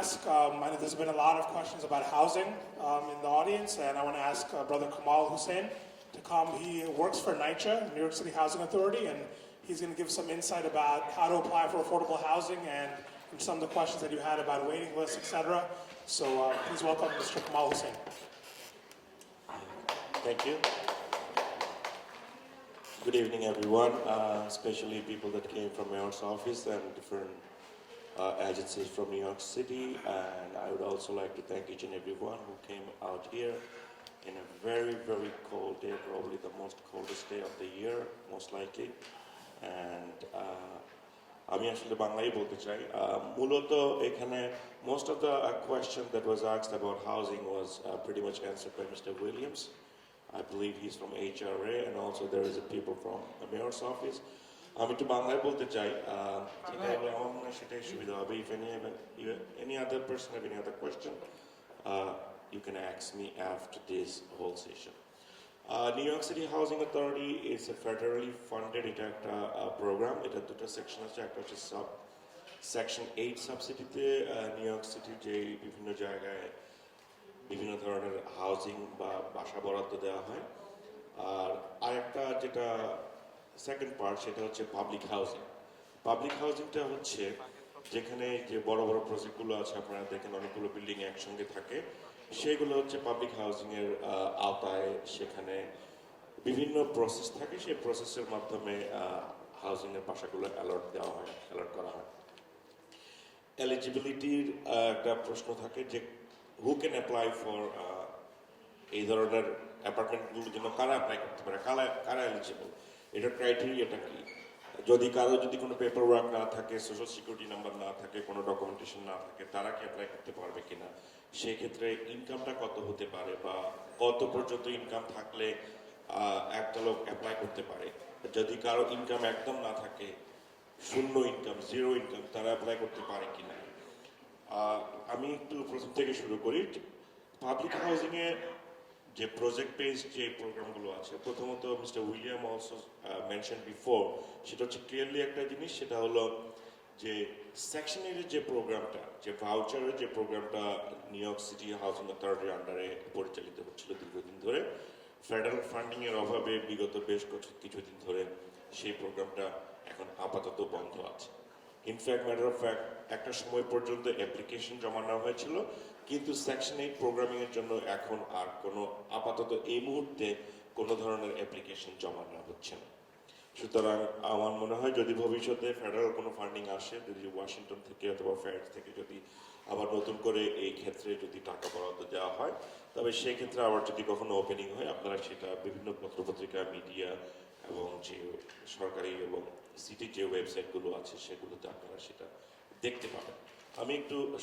ask, I know there's been a lot of questions about housing in the audience, and I want to ask Brother Kamal Hossin to come. He works for NYCHA, New York City Housing Authority, and he's going to give some insight about how to apply for affordable housing and some of the questions that you had about waiting lists, etc. So please welcome Mr. Kamal Hossin. Thank you. Good evening, everyone, especially people that came from Mayor's office and different agencies from New York City. And I would also like to thank each and everyone who came out here in a very, very cold day, probably the most coldest day of the year, most likely. And আমি আসলে বাংলাই বলতে চাই মূলত এখানে most of the question that was asked about housing was pretty much answered by Mr. Williams. I believe he's from HRA, and also there is a people from the mayor's office. আমি একটু বাংলায় বলতে চাই যেটা হলো আমার মনে হয় সেটাই সুবিধা হবে. If any other person have any other question, you can ask me after this whole session. New York City Housing Authority is a federally funded program. It has two sections. Which is Section 8 subsidy. New York City যে বিভিন্ন জায়গায় বিভিন্ন ধরনের housing বা বাসা বরাদ্দ দেওয়া হয় আর আরেকটা যেটা সেকেন্ড পার্ট সেটা হচ্ছে পাবলিক হাউজিংটা হচ্ছে যেখানে যে বড় বড় প্রজেক্টগুলো আছে আপনারা দেখেন অনেকগুলো বিল্ডিং একসঙ্গে থাকে সেগুলো হচ্ছে পাবলিক হাউজিং এর আওতায় সেখানে বিভিন্ন প্রসেস থাকে সেই প্রসেসের মাধ্যমে হাউজিং এর বাসাগুলো অ্যালট করা হয় এলিজিবিলিটির একটা প্রশ্ন থাকে যে who can apply for এই ধরনের অ্যাপার্টমেন্টগুলোর জন্য কারা অ্যাপ্লাই করতে পারে কারা এলিজিবল এটার ক্রাইটেরিয়াটা কি যদি কোনো পেপার ওয়ার্ক না থাকে সোশ্যাল সিকিউরিটি নাম্বার না থাকে কোনো ডকুমেন্টেশন না থাকে তারা কি অ্যাপ্লাই করতে পারবে কিনা সেই ক্ষেত্রে ইনকামটা কত হতে পারে বা কত পর্যন্ত ইনকাম থাকলে একটা লোক অ্যাপ্লাই করতে পারে যদি কারো ইনকাম একদম না থাকে শূন্য ইনকাম জিরো ইনকাম তারা অ্যাপ্লাই করতে পারে কিনা আমি একটু প্রথম থেকে শুরু করি পাবলিক হাউজিং এ যে প্রজেক্ট বেসড যে প্রোগ্রামগুলো আছে প্রথমত mister William also mention before সেটা হচ্ছে ক্লিয়ারলি একটা জিনিস সেটা হলো যে সেকশনের যে প্রোগ্রামটা যে ভাউচারের যে প্রোগ্রামটা নিউ ইয়র্ক সিটি হাউজিং অথরিটির আন্ডারে পরিচালিত হচ্ছিল দীর্ঘদিন ধরে ফেডারেল ফান্ডিং এর অভাবে বিগত বেশ কিছুদিন ধরে সেই প্রোগ্রামটা এখন আপাতত বন্ধ আছে ইনফ্যাক্ট ম্যাটার অফ ফ্যাক্ট একটা সময় পর্যন্ত অ্যাপ্লিকেশন জমা নেওয়া হয়েছিল কিন্তু সেকশন 8 প্রোগ্রামিং এর জন্য এখন আর কোনো আপাতত এই মুহূর্তে কোনো ধরনের অ্যাপ্লিকেশন জমা নেওয়া হচ্ছে না সুতরাং আমার মনে হয় যদি ভবিষ্যতে ফেডারেল কোনো ফান্ডিং আসে যদি ওয়াশিংটন থেকে অথবা ফেড থেকে যদি আবার নতুন করে এই ক্ষেত্রে যদি টাকা বরাদ্দ দেওয়া হয় তবে সেই ক্ষেত্রে আবার যদি কখনো ওপেনিং হয় আপনারা সেটা বিভিন্ন পত্রপত্রিকা মিডিয়া এবং যে সরকারি এবং সিটির যে ওয়েবসাইটগুলো আছে সেগুলোতে আপনারা সেটা দেখতে পাবেন আমি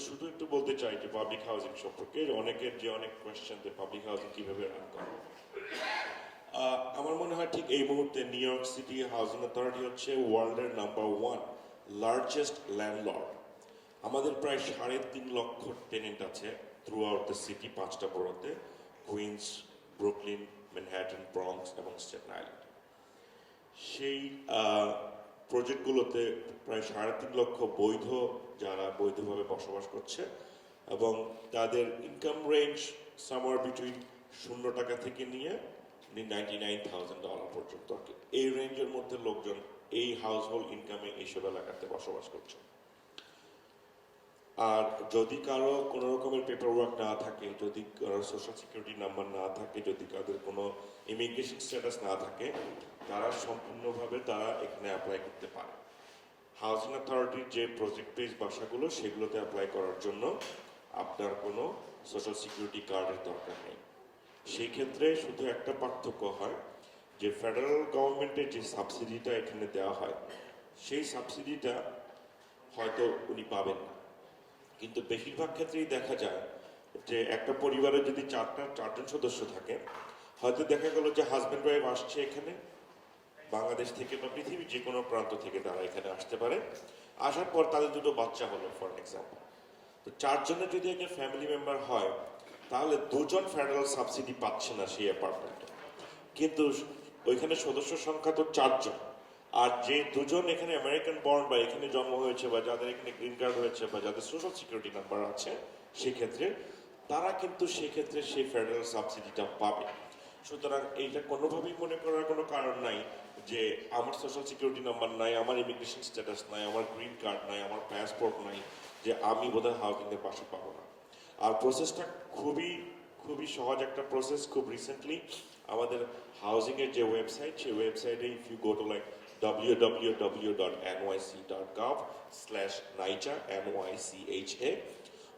শুধু একটু বলতে চাই যে পাবলিক হাউজিং সম্পর্কে অনেকের যে অনেক কোয়েশ্চেন যে পাবলিক হাউজিং কিভাবে রান করে আমার মনে হয় ঠিক এই মুহূর্তে new York city housing authority হচ্ছে ওয়ার্ল্ডের নাম্বার 1 লার্জেস্ট ল্যান্ডলর্ড আমাদের প্রায় 3.5 লক্ষ টেনেন্ট আছে থ্রু আউট দ্য সিটি 5টা বরোতে কুইন্স ব্রুকলিন ম্যানহাটন ব্রঙ্কস এবং স্টেটেন আইল্যান্ড সেই প্রজেক্টগুলোতে প্রায় 3.5 লক্ষ যারা বৈধভাবে বসবাস করছে এবং তাদের ইনকাম রেঞ্জ সামওয়্যার বিটুইন $0 থেকে নিয়ে $99,000 পর্যন্ত এই রেঞ্জের মধ্যে লোকজন এই হাউস হোল্ড ইনকামে এইসব এলাকাতে বসবাস করছে আর যদি কারো কোনো রকমের পেপার ওয়ার্ক না থাকে যদি কারো সোশ্যাল সিকিউরিটি নাম্বার না থাকে যদি কাদের কোনো ইমিগ্রেশন স্ট্যাটাস না থাকে তারা সম্পূর্ণভাবে তারা এখানে অ্যাপ্লাই করতে পারে হাউজিং অথরিটির যে প্রজেক্ট বেস বাসাগুলো সেগুলোতে অ্যাপ্লাই করার জন্য আপনার কোনো সোশ্যাল সিকিউরিটি কার্ডের দরকার নেই সেই ক্ষেত্রে শুধু একটা পার্থক্য হয় যে ফেডারেল গভর্নমেন্টের যে সাবসিডিটা এখানে দেওয়া হয় সেই সাবসিডিটা হয়তো উনি পাবেন না কিন্তু বেশিরভাগ ক্ষেত্রেই দেখা যায় যে একটা পরিবারে যদি চারজন সদস্য থাকে হয়তো দেখা গেল যে হাজব্যান্ড ওয়াইফ আসছে এখানে বাংলাদেশ থেকে বা পৃথিবীর যে কোনো প্রান্ত থেকে তারা এখানে আসতে পারে আসার পর তাদের দুটো বাচ্চা হলো ফর এক্সাম্পল তো 4 জনের যদি একটা ফ্যামিলি মেম্বার হয় তাহলে 2 জন ফেডারেল সাবসিডি পাচ্ছে না সেই অ্যাপার্টমেন্টে কিন্তু ওইখানে সদস্য সংখ্যা তো 4 জন আর যে দুজন এখানে আমেরিকান বর্ন বা এখানে জন্ম হয়েছে বা যাদের এখানে গ্রিন কার্ড হয়েছে বা যাদের সোশ্যাল সিকিউরিটি নাম্বার আছে সেক্ষেত্রে তারা কিন্তু সেক্ষেত্রে সেই ফেডারেল সাবসিডিটা পাবে। সুতরাং এইটা কোনোভাবেই মনে করার কোনো কারণ নাই যে আমার সোশ্যাল সিকিউরিটি নাম্বার নাই, আমার ইমিগ্রেশন স্ট্যাটাস নাই, আমার গ্রিন কার্ড নাই, আমার পাসপোর্ট নাই, যে আমি বোধহয় হাউজিংয়ের বাসা পাবো না। আর প্রসেসটা খুবই খুবই সহজ একটা প্রসেস। খুব রিসেন্টলি আমাদের হাউজিংয়ের যে ওয়েবসাইট, সেই ওয়েবসাইটে if you go to like www.nyc.gov/NYCHA NYCHA,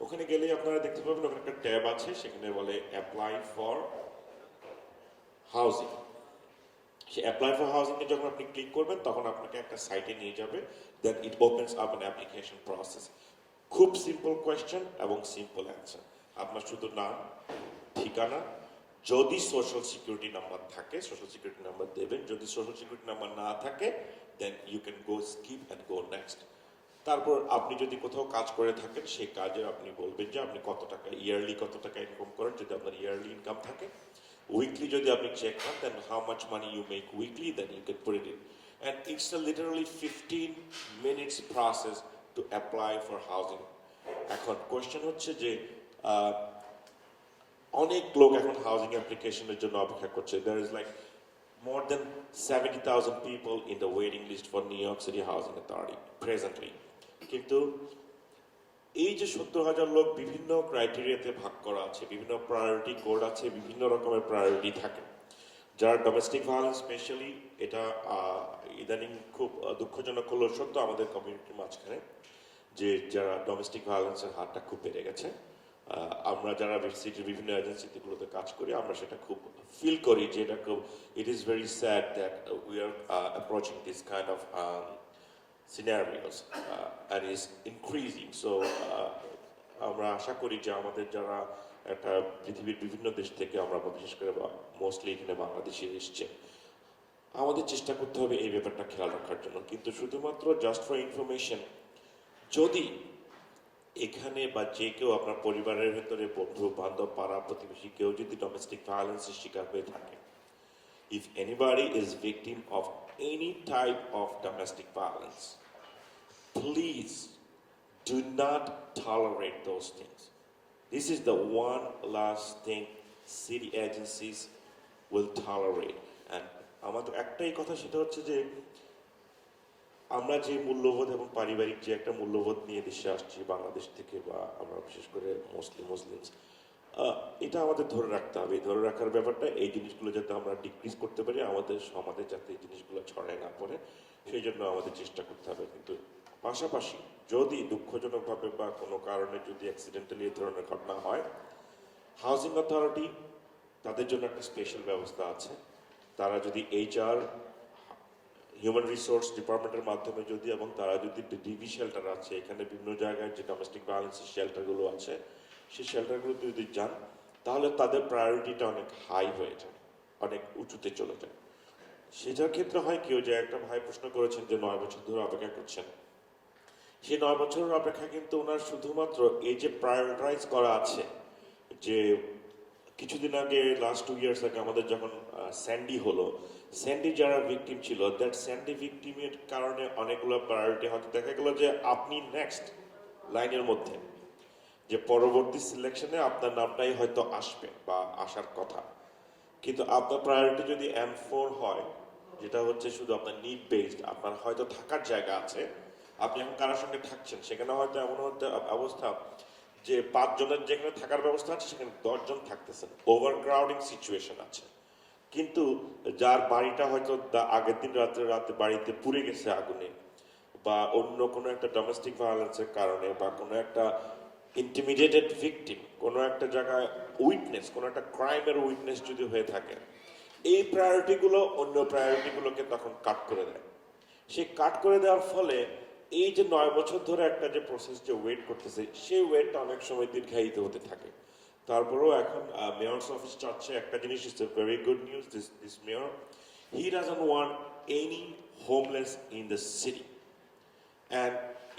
ওখানে গেলে আপনারা দেখতে পাবেন ওখানে একটা ট্যাব আছে, সেখানে বলে অ্যাপ্লাই ফর হাউজিং। সে অ্যাপ্লাই ফর হাউজিং এ যখন আপনি ক্লিক করবেন তখন আপনাকে একটা সাইটে নিয়ে যাবে, then it opens up an application process. খুব সিম্পল কোয়েশ্চেন এবং সিম্পল অ্যান্সার। আপনার শুধু নাম, ঠিকানা, যদি সোশ্যাল সিকিউরিটি নাম্বার থাকে সোশ্যাল সিকিউরিটি নাম্বার দেবেন, যদি সোশ্যাল সিকিউরিটি নাম্বার না থাকে then you can go skip and go next. তারপর আপনি যদি কোথাও কাজ করে থাকেন সেই কাজে আপনি বলবেন যে আপনি কত টাকা ইয়ারলি কত টাকা ইনকাম করেন, যদি আপনার ইয়ারলি ইনকাম থাকে। Weekly যদি আপনি চেক করেন then how much money you make weekly, then you can put it in. And it's a literally 15 minutes process to apply for housing. এখন কোয়েশ্চেন হচ্ছে যে অনেক লোক এখন হাউজিং অ্যাপ্লিকেশনের জন্য অপেক্ষা করছে। There is like more than 70,000 people in the waiting list for New York City Housing Authority presently. কিন্তু এই যে 70,000 লোক বিভিন্ন ক্রাইটেরিয়াতে ভাগ করা আছে, বিভিন্ন প্রায়োরিটি কোড আছে, বিভিন্ন রকমের প্রায়োরিটি থাকে। যারা ডোমেস্টিক ভায়োলেন্স স্পেশালি, এটা ইদানিং খুব দুঃখজনক হলো সত্য আমাদের কমিউনিটির মাঝখানে, যে যারা ডোমেস্টিক ভায়োলেন্সের হারটা খুব বেড়ে গেছে। আমরা যারা সিটির বিভিন্ন এজেন্সিগুলোতে কাজ করি আমরা সেটা খুব ফিল করি যে এটা খুব, it is very sad that we are approaching this kind of scenarios and is increasing. So আমরা আশা করি যে আমাদের যারা একটা পৃথিবীর বিভিন্ন দেশ থেকে আমরা বিশেষ করে মোস্টলি এখানে বাংলাদেশে এসছে, আমাদের চেষ্টা করতে হবে এই ব্যাপারটা খেয়াল রাখার জন্য। কিন্তু শুধুমাত্র জাস্ট ফর ইনফরমেশন, যদি এখানে বা যে কেউ আপনার পরিবারের ভেতরে বন্ধু বান্ধব পাড়া প্রতিবেশী কেউ যদি ডোমেস্টিক ভায়োলেন্সের শিকার হয়ে থাকে, if anybody is victim of any type of domestic violence, please do not tolerate those things. This is the one last thing city agencies will tolerate. And আমাদের একটাই কথা, সেটা হচ্ছে যে আমরা যে মূল্যবোধ এবং পারিবারিক যে একটা মূল্যবোধ নিয়ে দেশে আসছি বাংলাদেশ থেকে, বা আমরা বিশেষ করে মুসলিমস, এটা আমাদের ধরে রাখতে হবে। ধরে রাখার ব্যাপারটা, এই জিনিসগুলো যাতে আমরা ডিক্রিজ করতে পারি, আমাদের সমাজে যাতে এই জিনিসগুলো ছড়ায় না পড়ে, সেই জন্য আমাদের চেষ্টা করতে হবে। কিন্তু পাশাপাশি যদি দুঃখজনকভাবে বা কোনো কারণে যদি অ্যাক্সিডেন্টালি এই ধরনের ঘটনা হয়, হাউজিং অথরিটি তাদের জন্য একটা স্পেশাল ব্যবস্থা আছে। তারা যদি HR হিউম্যান রিসোর্স ডিপার্টমেন্টের মাধ্যমে যদি, এবং তারা যদি ডিভি শেল্টার আছে এখানে বিভিন্ন জায়গায় যে ডোমেস্টিক ভায়োলেন্সের শেল্টারগুলো আছে, সেই শেল্টারগুলোতে যদি যান তাহলে তাদের প্রায়োরিটিটা অনেক হাই হয়ে যায়, অনেক উঁচুতে চলে যায়। সেটার ক্ষেত্রে হয় কেউ, যে একটা ভাই প্রশ্ন করেছেন যে 9 বছর ধরে অপেক্ষা করছেন, সেই 9 বছরের অপেক্ষা কিন্তু ওনার শুধুমাত্র এই যে প্রায়োরিটাইজ করা আছে, যে কিছুদিন আগে লাস্ট 2 ইয়ার্স আগে আমাদের যখন স্যান্ডি হলো, স্যান্ডি যারা ভিকটিম ছিল, দ্যাট স্যান্ডি ভিকটিমের কারণে অনেকগুলো প্রায়োরিটি হয়তো দেখা গেল যে আপনি নেক্সট লাইনের মধ্যে, যে পরবর্তী সিলেকশনে আপনার নামটাই হয়তো আসবে বা আসার কথা, কিন্তু আপনার প্রায়োরিটি যদি M4 হয়, যেটা হচ্ছে শুধু আপনার নিড বেসড, আপনার হয়তো থাকার জায়গা আছে, আপনি এখন কারোর সঙ্গে থাকছেন, সেখানে হয়তো এমন হতে অবস্থা যে 5 জনের যেখানে থাকার ব্যবস্থা আছে সেখানে 10 জন থাকতেছেন, ওভারক্রাউডিং সিচুয়েশন আছে। কিন্তু যার বাড়িটা হয়তো আগের দিন রাতে বাড়িতে পুড়ে গেছে আগুনে, বা অন্য কোনো একটা ডোমেস্টিক ভায়োলেন্সের কারণে, বা কোনো একটা ইন্টিমিডিয়েটেড ভিকটিম, কোনো একটা জায়গায় উইটনেস, কোনো একটা ক্রাইমের উইটনেস যদি হয়ে থাকে, এই প্রায়োরিটিগুলো অন্য প্রায়োরিটিগুলোকে তখন কাট করে দেয়। সেই কাট করে দেওয়ার ফলে এই যে 9 বছর ধরে একটা যে প্রসেস যে ওয়েট করতেছে, সেই ওয়েটটা অনেক সময় দীর্ঘায়িত হতে থাকে। তারপরেও এখন মেয়রস অফিস চাচ্ছে একটা জিনিস, it's a very good news, this mayor, he doesn't want any homeless in the city, and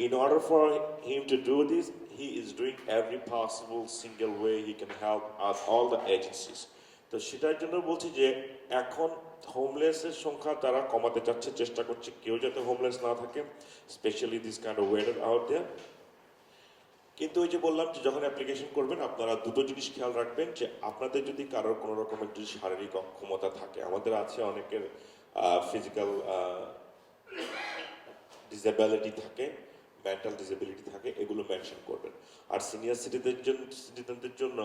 in order for him to do this, he is doing every possible single way he can help us all the agencies. তো সেটার জন্য বলছি যে এখন হোমলেসের সংখ্যা তারা কমাতে চাচ্ছে, চেষ্টা করছে কেউ যাতে হোমলেস না থাকে, specially this kind of weather out there. কিন্তু ওই যে বললাম যে যখন অ্যাপ্লিকেশন করবেন আপনারা দুটো জিনিস খেয়াল রাখবেন, যে আপনাদের যদি কারোর কোনো রকমের যদি শারীরিক অক্ষমতা থাকে, আমাদের আছে অনেকের ফিজিক্যাল ডিসেবিলিটি থাকে, মেন্টাল ডিসেবিলিটি থাকে, এগুলো মেনশন করবেন। আর সিনিয়র সিটিজেনদের জন্য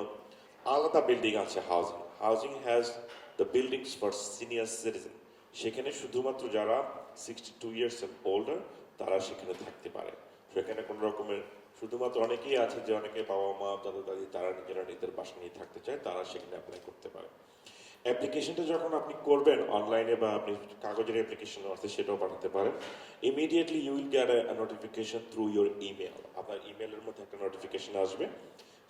আলাদা বিল্ডিং আছে housing has the buildings for senior citizen, সেখানে শুধুমাত্র যারা 62 ইয়ার্স এন্ড ওল্ডার তারা সেখানে থাকতে পারে। সেখানে কোনো রকমের শুধুমাত্র অনেকেই আছে যে অনেকে বাবা মা দাদা দাদি তারা নিজেরা নিজেদের বাসা নিয়ে থাকতে চায়, তারা সেখানে অ্যাপ্লাই করতে পারে। অ্যাপ্লিকেশনটা যখন আপনি করবেন অনলাইনে বা আপনি কাগজের অ্যাপ্লিকেশন আছে সেটাও পাঠাতে পারেন, immediately you will get a notification through your email. আপনার ইমেলের মধ্যে একটা নোটিফিকেশন আসবে,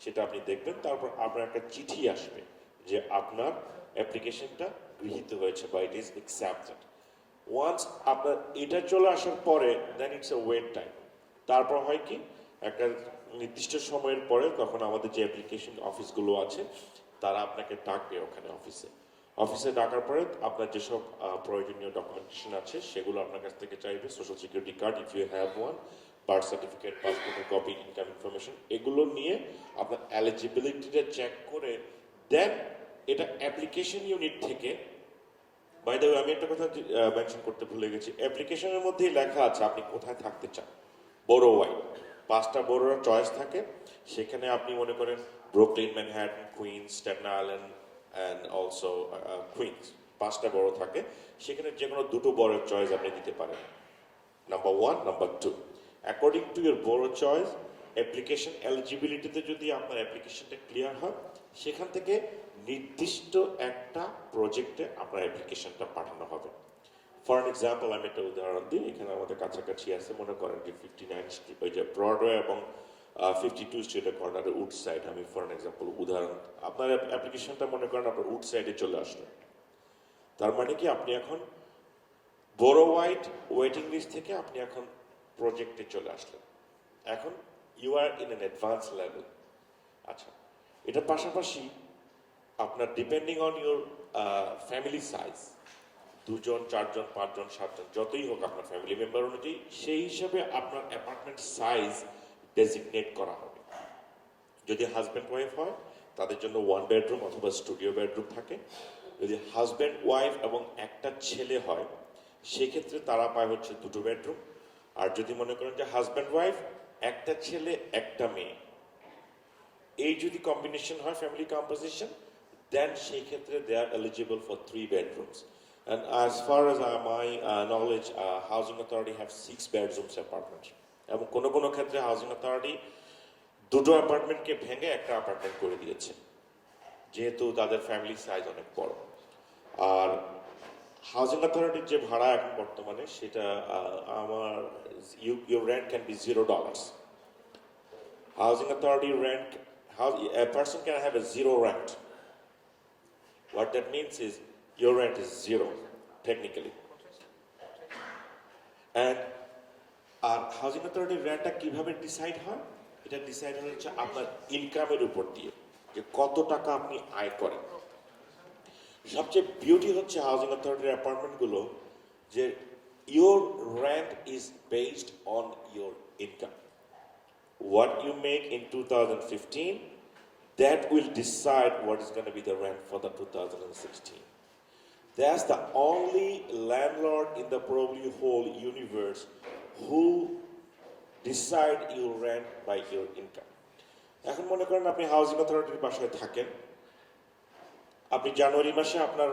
সেটা আপনি দেখবেন, তারপর আপনার একটা চিঠি আসবে যে আপনার অ্যাপ্লিকেশনটা গৃহীত হয়েছে বা ইট ইজ অ্যাকসেপ্টেড। ওয়ান্স আপনার এটা চলে আসার পরে দেন ইটস এ ওয়েট টাইম। তারপর হয় কি, একটা নির্দিষ্ট সময়ের পরে তখন আমাদের যে অ্যাপ্লিকেশন অফিসগুলো আছে তারা আপনাকে ডাকবে ওখানে অফিসে ডাকার পরে আপনার যেসব প্রয়োজনীয় ডকুমেন্টেশন আছে সেগুলো আপনার কাছ থেকে চাইবে, social security card if you have one, birth certificate, পাসপোর্টের কপি, ইনকাম ইনফরমেশন, এগুলো নিয়ে আপনার এলিজিবিলিটিটা চেক করে দেন এটা অ্যাপ্লিকেশন ইউনিট থেকে, বাই দ্য ওয়ে আমি একটা কথা মেনশন করতে ভুলে গেছি, অ্যাপ্লিকেশনের মধ্যেই লেখা আছে আপনি কোথায় থাকতে চান। বড়ো ওয়াইড 5টা বড়োর চয়েস থাকে, সেখানে আপনি মনে করেন Brooklyn, Manhattan, Queens, Staten Island and also Queens, 5টা বড়ো থাকে, সেখানে যে কোনো দুটো বড়োর চয়েস আপনি দিতে পারেন, number 1, number 2। According to your বড়ো চয়েস অ্যাপ্লিকেশন এলিজিবিলিটিতে যদি আপনার অ্যাপ্লিকেশনটা ক্লিয়ার হয়, সেখান থেকে নির্দিষ্ট একটা প্রজেক্টে আপনার অ্যাপ্লিকেশনটা পাঠানো হবে। ফর অ্যান এক্সাম্পল আমি একটা উদাহরণ দিই, এখানে আমাদের কাছাকাছি আছে, মনে করেন যে 59 স্ট্রিট, ওই যে ব্রডওয়ে এবং 52 স্ট্রিটের কর্নারে উড সাইড, আমি ফর অ্যান এক্সাম্পল উদাহরণ, আপনার অ্যাপ্লিকেশনটা মনে করেন আপনার উড সাইডে চলে আসলো, তার মানে কি আপনি এখন বড় ওয়াইড ওয়েটিং লিস্ট থেকে আপনি এখন প্রজেক্টে চলে আসলেন, এখন you are in an advance level. আচ্ছা, এটার পাশাপাশি আপনার depending on your family size, 2 জন 4 জন 5 জন 7 জন যতই হোক আপনার ফ্যামিলি মেম্বার অনুযায়ী, সেই হিসাবে আপনার অ্যাপার্টমেন্ট সাইজ ডেজিগনেট করা হবে। যদি হাজব্যান্ড ওয়াইফ হয় তাদের জন্য 1 বেডরুম অথবা স্টুডিও বেডরুম থাকে, যদি হাজব্যান্ড ওয়াইফ এবং একটা ছেলে হয় সেক্ষেত্রে তারা পায় হচ্ছে 2টো বেডরুম। আর যদি মনে করেন যে হাজব্যান্ড ওয়াইফ, একটা ছেলে একটা মেয়ে, এই যদি কম্বিনেশন হয় ফ্যামিলি কম্পোজিশন, দেন সেই ক্ষেত্রে they are eligible for 3 bedrooms. And as far as my knowledge, housing authority have 6 bedrooms apartments. এবং কোনো কোনো ক্ষেত্রে হাউজিং অথরিটি 2টো অ্যাপার্টমেন্টকে ভেঙে একটা অ্যাপার্টমেন্ট করে দিয়েছে, যেহেতু তাদের ফ্যামিলি সাইজ অনেক বড়। আর হাউজিং অথরিটির যে ভাড়া এখন বর্তমানে সেটা আমার your rent can be $0. Housing authority rent, a person can have a 0 rent. What that means is your rent is 0 technically. And আর হাউজিং অথরিটির রেন্টটা কিভাবে ডিসাইড হয়, এটা ডিসাইড হচ্ছে আপনার ইনকামের উপর দিয়ে, যে কত টাকা আপনি আয় করেন। সবচেয়ে বিউটি হচ্ছে হাউজিং অথরিটির অ্যাপার্টমেন্টগুলো যে your rent is based on your income. What you make in 2015, that will decide what is going to be the rent for the 2016. That's the only landlord in the probably whole universe who decide your rent by your income. এখন মনে করেন আপনি housing অথরিটির বাসায় থাকেন, আপনি জানুয়ারি মাসে আপনার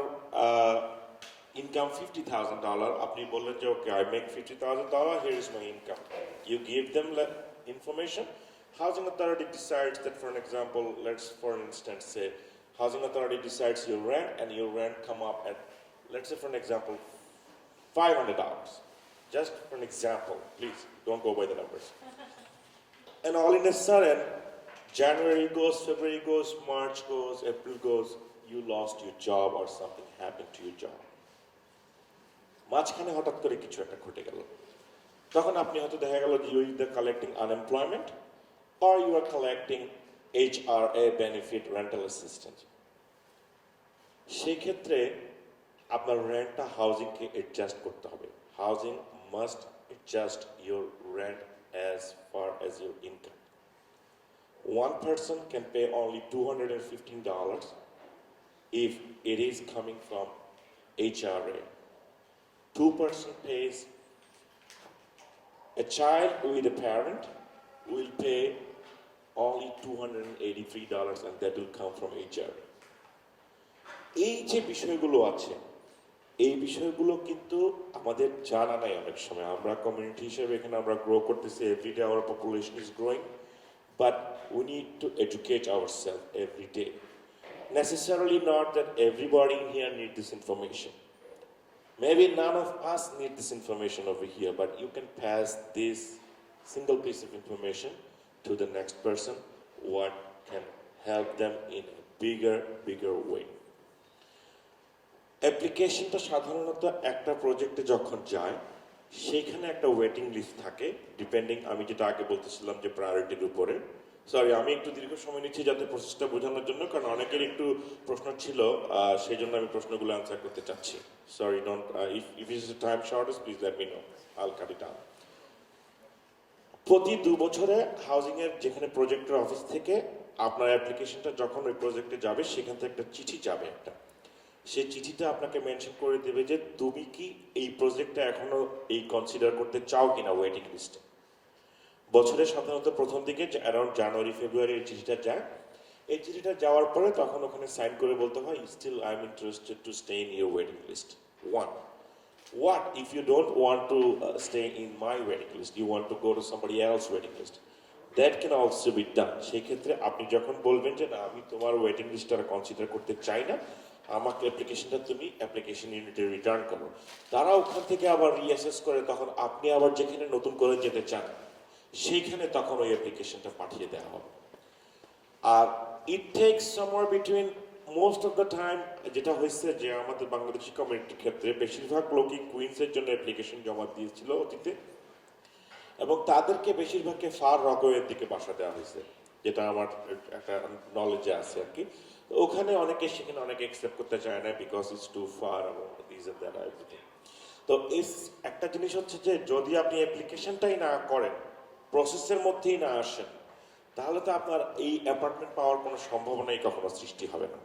ইনকাম $50,000, আপনি বললেন যে okay I make $50,000, here is my income. You give them information. Housing authority decides that, for an example, let's for instance say housing authority decides your rent, and your rent come up at, let's say for an example, $500. Just for an example, please don't go by the numbers. And all in a sudden, January goes, February goes, March goes, April goes, you lost your job or something happened to your job. মাঝখানে হঠাৎ করে কিছু একটা ঘটে গেল, তখন আপনি হয়তো দেখা গেল যে you either collecting unemployment or you are collecting HRA benefit rental assistance. সেই ক্ষেত্রে আপনার রেন্টটা হাউজিংকে অ্যাডজাস্ট করতে হবে housing must adjust your rent as far as your income one person can pay only $215 if it is coming from HRA. Two-person pays a child with a parent will pay only $283 and that will come from HRA. এই যে বিষয়গুলো আছে এই বিষয়গুলো কিন্তু আমাদের জানা নাই অনেক সময় আমরা কমিউনিটি হিসেবে এখানে আমরা গ্রো করতেছি everyday our population is growing but we need to educate ourselves every day necessarily not that everybody in here need this information maybe none of us need this information over here but you can pass this single piece of information to the next person what can help them in a bigger way অ্যাপ্লিকেশনটা সাধারণত একটা প্রজেক্টে যখন যায় সেইখানে একটা waiting list থাকে depending আমি যেটা আগে বলতেছিলাম যে প্রায়োরিটির উপরে সরি আমি একটু দীর্ঘ সময় নিচ্ছি যাতে প্রসেসটা বোঝানোর জন্য কারণ অনেকের একটু প্রশ্ন ছিল সেই জন্য আমি প্রশ্নগুলো অ্যান্সার করতে চাচ্ছি sorry don't if is time short please let me no Al cut it down প্রতি 2 বছরে হাউজিংয়ের যেখানে প্রজেক্টের অফিস থেকে আপনার অ্যাপ্লিকেশনটা যখন ওই প্রজেক্টে যাবে সেখান থেকে একটা চিঠি যাবে একটা সেই চিঠিটা আপনাকে মেনশন করে দেবে যে তুমি কি এই প্রজেক্টটা এখনো এই কনসিডার করতে চাও কিনা ওয়েটিং লিস্টে বছরের সাধারণত প্রথম দিকে অ্যারাউন্ড জানুয়ারি ফেব্রুয়ারি এই চিঠিটা যায় এই চিঠিটা যাওয়ার পরে তখন ওখানে সাইন করে বলতে হয় still I am interested to stay in your waiting list one what if you don't want to stay in my waiting list you want to go to somebody else's waiting list that can also be done সেই ক্ষেত্রে আপনি যখন বলবেন যে না আমি তোমার waiting লিস্টটা কনসিডার করতে চাই না আমাকে অ্যাপ্লিকেশনটা তুমি অ্যাপ্লিকেশন ইউনিটে রিটার্ন করো তারা ওখান থেকে আবার রিঅ্যাসেস করে তখন আপনি আবার যেখানে নতুন করে যেতে চান সেইখানে তখন ওই অ্যাপ্লিকেশনটা পাঠিয়ে দেওয়া হবে আর it takes somewhere between most of the time যেটা হয়েছে যে আমাদের বাংলাদেশি কমিউনিটির ক্ষেত্রে বেশিরভাগ লোকই কুইন্সের জন্য অ্যাপ্লিকেশন জমা দিয়েছিল অতীতে এবং তাদেরকে বেশিরভাগকে ফার রকওয়ের দিকে বাসা দেওয়া হয়েছে যেটা আমার একটা নলেজে আছে আর কি ওখানে অনেকে সেখানে অনেকে অ্যাকসেপ্ট করতে চায় না because it's too far this and that everything তো একটা জিনিস হচ্ছে যে যদি আপনি অ্যাপ্লিকেশনটাই না করেন প্রসেসের মধ্যেই না আসেন তাহলে তো আপনার এই অ্যাপার্টমেন্ট পাওয়ার কোনো সম্ভাবনাই কখনো সৃষ্টি হবে না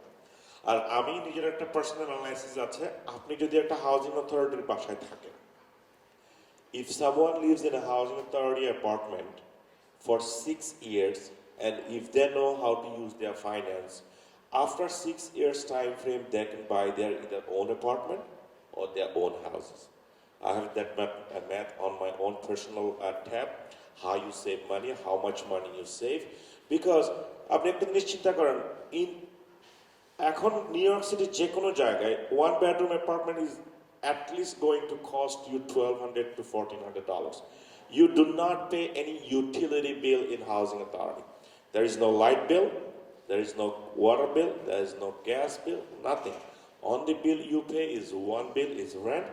আর আমি নিজের একটা পার্সোনাল অ্যানালাইসিস আছে আপনি যদি একটা হাউজিং অথরিটির বাসায় থাকেন if someone lives in a housing authority apartment for 6 years and if they know how to use their finance after 6 years time frame they can buy their either own apartment or their own houses I have that math on my own personal tab how you save money how much money you save because আপনি একটা জিনিস চিন্তা করেন এখন new York সিটির যে কোনো জায়গায় one bedroom apartment is at least going to cost you $1,200 to $1,400 you do not pay any utility bill in housing authority there is no light bill there is no water bill there is no gas bill nothing only bill you pay is one bill is rent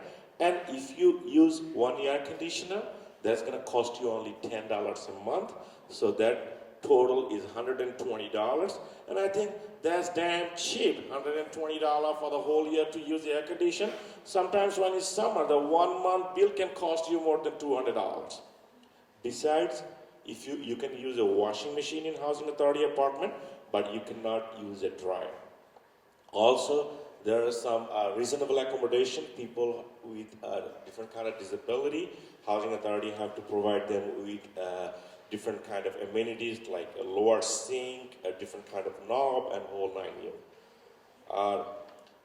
and if you use one air conditioner that's going to cost you only $10 a month so that total is $120 and I think that's damn cheap $120 for the whole year to use the air condition sometimes when it's summer the 1 month bill can cost you more than $200 besides if you can use a washing machine in housing authority apartment but you cannot use a dryer also there are some reasonable accommodation people with different kind of disability housing authority have to provide them with different kind of amenities like a lower sink, a different kind of knob and whole nine yards. আর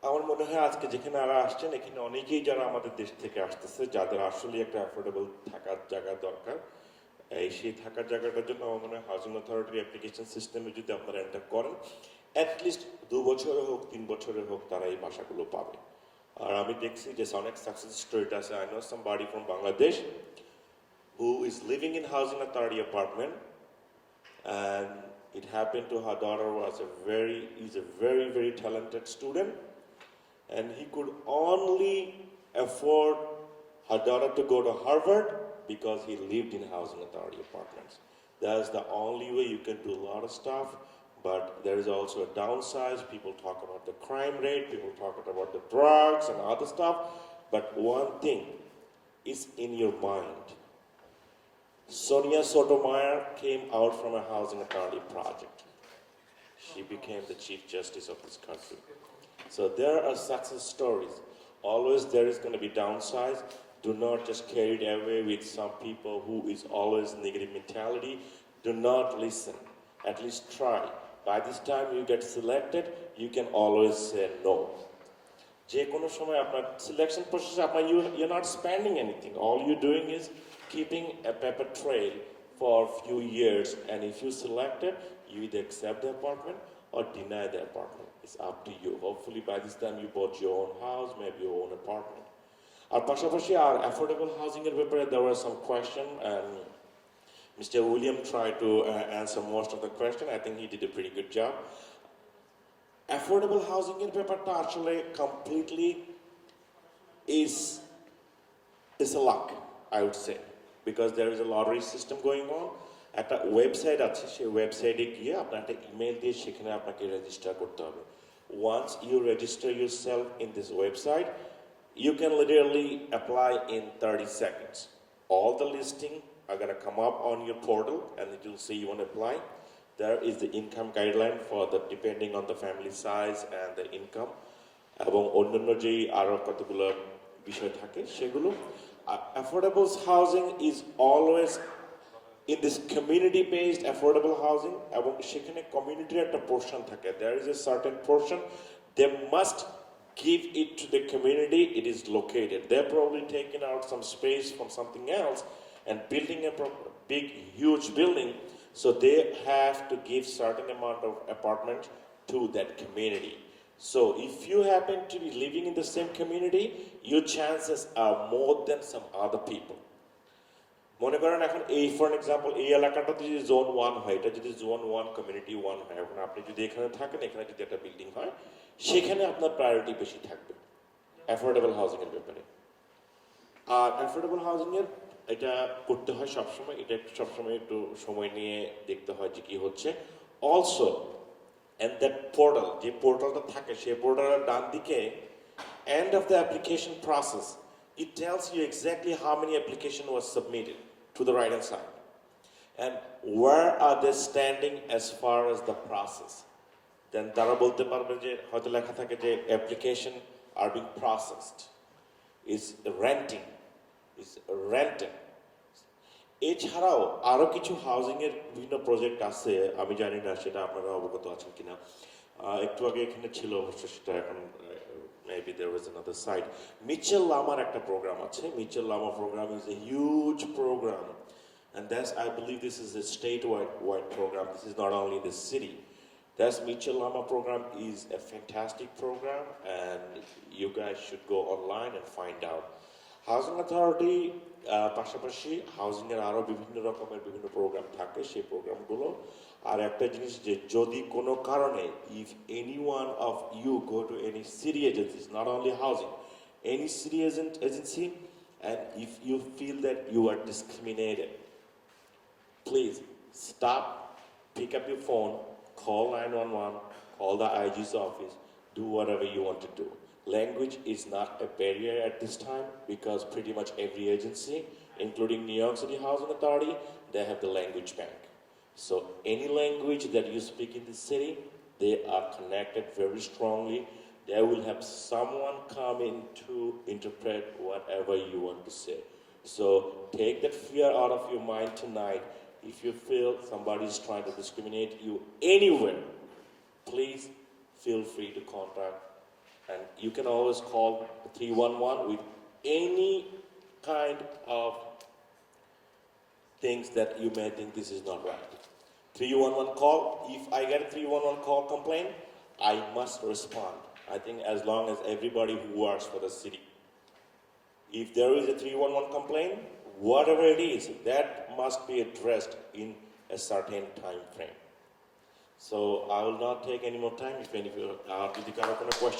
আমার মনে হয় আজকে যেখানে আরা আসছেন এখানে অনেকেই যারা আমাদের দেশ থেকে আসতেছে যাদের আসলে একটা অ্যাফোর্ডেবল থাকার জায়গা দরকার সেই থাকার জায়গাটার জন্য আমার মনে হয় হাউজিং অথরিটির অ্যাপ্লিকেশন সিস্টেমে যদি আপনারা এন্টার করেন অ্যাটলিস্ট 2 বছরে হোক 3 বছরে হোক তারা এই বাসাগুলো পাবে আর আমি দেখছি যে অনেক সাকসেস স্টোরিটা আছে I know somebody from Bangladesh who is living in housing authority apartment and it happened to her daughter is a very talented student and he could only afford her daughter to go to Harvard because he lived in housing authority apartments that's the only way you can do a lot of stuff but there is also a downside. People talk about the crime rate, people talk about the drugs and other stuff, but one thing is in your mind. Sonia Sotomayor came out from a housing authority project. She became the Chief Justice of this country. So there are success stories. Always there is going to be downsides. Do not just carry it away with some people who is always negative mentality. Do not listen. At least try. By this time you get selected, you can always say no. যে কোনো সময় আপনার selection প্রসেসে আপনার you're not spending anything. All you're doing is keeping a paper trail for a few years, and if you selected, you either accept the apartment or deny the apartment. It's up to you. Hopefully by this time you bought your own house, maybe your own apartment. Our পাশাপাশি our affordable housing এর ব্যাপারে there were some question, and Mr. William tried to answer most of the question. I think he did a pretty good job. Affordable housing এর ব্যাপারটা আসলে completely is a luck, I would say, because there is a lottery system going on. একটা website আছে, সেই ওয়েবসাইটে গিয়ে আপনার একটা ইমেল দিয়ে সেখানে আপনাকে রেজিস্টার করতে হবে. Once you register yourself in this website, you can literally apply in 30 seconds. All the listing are going to come up on your portal, and it will say you want to apply. There is the income guideline for the depending on the family size and the income. এবং অন্যান্য যেই আরো কতগুলো বিষয় থাকে সেগুলো. Affordable housing is always in this community-based affordable housing, এবং সেখানে community একটা portion থাকে. There is a certain portion they must give it to the community it is located. They're probably taking out some space from something else and building a big, huge building, so they have to give certain amount of apartment to that community. So if you happen to be living in the same community, your chances are more than some other people. মনে করেন এখন এই for example এই এলাকাটাতে যদি zone 1 হয়, এটা যদি zone 1 community 1 হয়, এখন আপনি যদি এখানে থাকেন, এখানে যদি একটা বিল্ডিং হয়, সেখানে আপনার প্রায়োরিটি বেশি থাকবে অ্যাফোর্ডেবল হাউজিং এর ব্যাপারে। আর অ্যাফোর্ডেবল হাউজিং এর এটা করতে হয় সবসময়, এটা সবসময় একটু সময় নিয়ে দেখতে হয় যে কি হচ্ছে। অলসো এন্ড দ্যাট পোর্টাল, যে পোর্টালটা থাকে সেই পোর্টালের ডান দিকে end of the application process, it tells you exactly how many application was submitted to the right hand side and where are they standing as far as the process. Then তারা বলতে পারবে যে হয়তো লেখা থাকে যে application are being processed, is renting. এছাড়াও আরো কিছু হাউজিং এর বিভিন্ন প্রজেক্ট আছে, আমি জানি না সেটা আপনারা অবগত আছেন কিনা। একটু আগে এখানে ছিল অবশ্য, সেটা এখন maybe there was another side. Mitchell Lama's একটা program আছে. Mitchell Lama program is a huge program, and that's, I believe this is a statewide program. This is not only the city. That's Mitchell Lama program is a fantastic program, and you guys should go online and find out. Housing Authority পাশাপাশি housing এর আরো বিভিন্ন রকমের বিভিন্ন programme থাকে, সেই প্রোগ্রামগুলো। আর একটা জিনিস যে যদি কোনো কারণে if any one of you go to any city agencies, not only housing, any city agency, and if you feel that you are discriminated, please stop, pick up your phone, call 911, call the IG's office, do whatever you want to do. Language is not a barrier at this time, because pretty much every agency, including New York City Housing Authority, they have the language bank. So any language that you speak in the city, they are connected very strongly. They will have someone come in to interpret whatever you want to say. So take that fear out of your mind tonight. If you feel somebody is trying to discriminate you anywhere, please feel free to contact. And you can always call 311 with any kind of things that you may think this is not right. 311 call. If I get a 311 call complaint, I must respond. I think as long as everybody who works for the city. If there is a 311 complaint, whatever it is, that must be addressed in a certain time frame. So I will not take any more time. If any of you have any question.